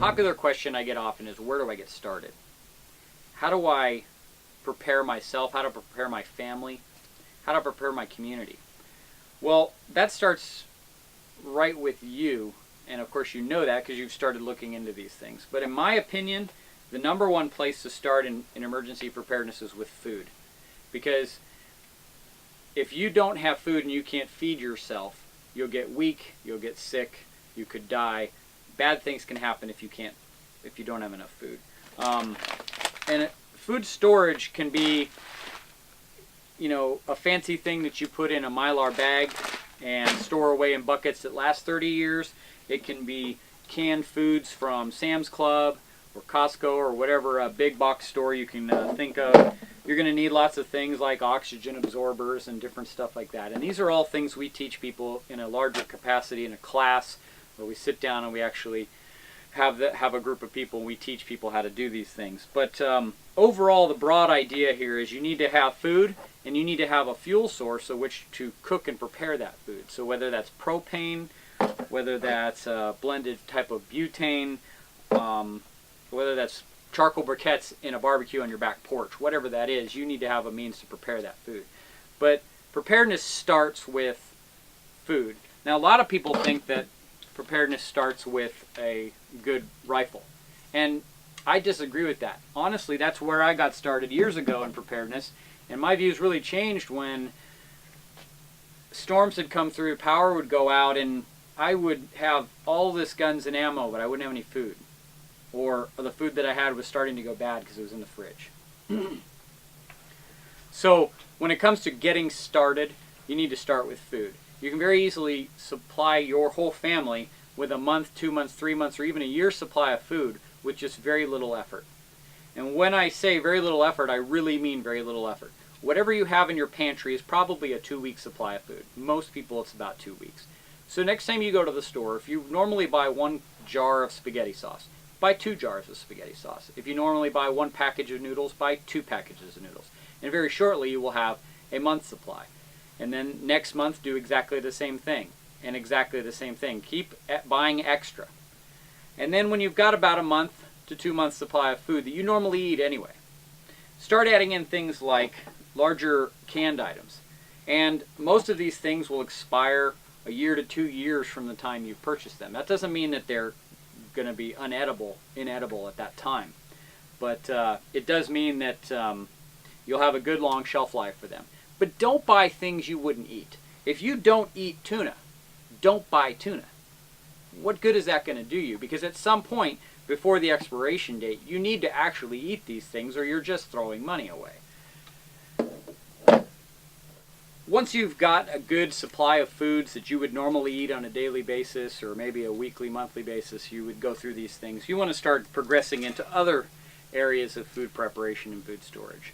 popular question I get often is, where do I get started? How do I prepare myself? How to prepare my family? How to prepare my community? Well, that starts right with you, and of course you know that because you've started looking into these things. But in my opinion, the number one place to start in emergency preparedness is with food. Because if you don't have food and you can't feed yourself, you'll get weak, you'll get sick, you could die. Bad things can happen if you don't have enough food. And food storage can be, a fancy thing that you put in a Mylar bag and store away in buckets that last 30 years. It can be canned foods from Sam's Club or Costco or whatever big box store you can think of. You're going to need lots of things like oxygen absorbers and different stuff like that. And these are all things we teach people in a larger capacity in a class where we sit down and we actually have a group of people and we teach people how to do these things. But overall, the broad idea here is you need to have food and you need to have a fuel source of which to cook and prepare that food. So whether that's propane, whether that's a blended type of butane, whether that's charcoal briquettes in a barbecue on your back porch, whatever that is, you need to have a means to prepare that food. But preparedness starts with food. Now, a lot of people think that preparedness starts with a good rifle. And I disagree with that. Honestly, that's where I got started years ago in preparedness. And my views really changed when storms had come through, power would go out, and I would have all this guns and ammo, but I wouldn't have any food. Or the food that I had was starting to go bad because it was in the fridge. So when it comes to getting started, you need to start with food. You can very easily supply your whole family with a month, 2 months, 3 months, or even a year's supply of food with just very little effort. And when I say very little effort, I really mean very little effort. Whatever you have in your pantry is probably a 2-week supply of food. Most people, it's about 2 weeks. So next time you go to the store, if you normally buy 1 jar of spaghetti sauce, buy 2 jars of spaghetti sauce. If you normally buy 1 package of noodles, buy 2 packages of noodles. And very shortly you will have a month's supply. And then next month do exactly the same thing. And exactly the same thing. Keep buying extra. And then when you've got about a month to 2 months supply of food that you normally eat anyway, start adding in things like larger canned items. And most of these things will expire a year to 2 years from the time you purchase them. That doesn't mean that they're going to be inedible at that time. But it does mean that you'll have a good long shelf life for them. But don't buy things you wouldn't eat. If you don't eat tuna, don't buy tuna. What good is that going to do you? Because at some point before the expiration date, you need to actually eat these things or you're just throwing money away. Once you've got a good supply of foods that you would normally eat on a daily basis or maybe a weekly, monthly basis, you would go through these things. You want to start progressing into other areas of food preparation and food storage.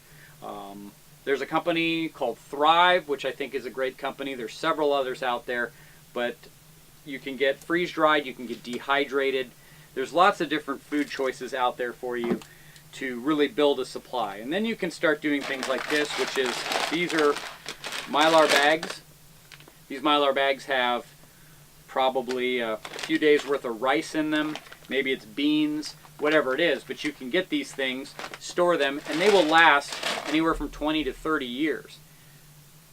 There's a company called Thrive, which I think is a great company. There's several others out there, but you can get freeze-dried, you can get dehydrated. There's lots of different food choices out there for you to really build a supply. And then you can start doing things like this, which is, these are Mylar bags. These Mylar bags have probably a few days worth of rice in them. Maybe it's beans, whatever it is. But you can get these things, store them, and they will last anywhere from 20 to 30 years.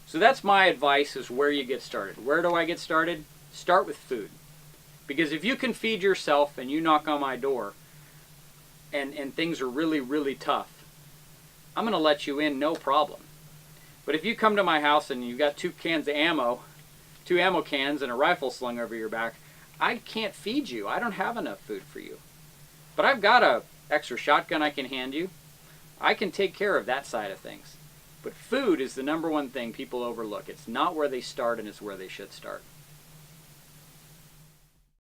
So that's my advice, is where you get started. Where do I get started? Start with food. Because if you can feed yourself and you knock on my door and things are really, really tough, I'm going to let you in, no problem. But if you come to my house and you've got 2 cans of ammo, 2 ammo cans and a rifle slung over your back, I can't feed you. I don't have enough food for you. But I've got an extra shotgun I can hand you. I can take care of that side of things. But food is the number one thing people overlook. It's not where they start, and it's where they should start.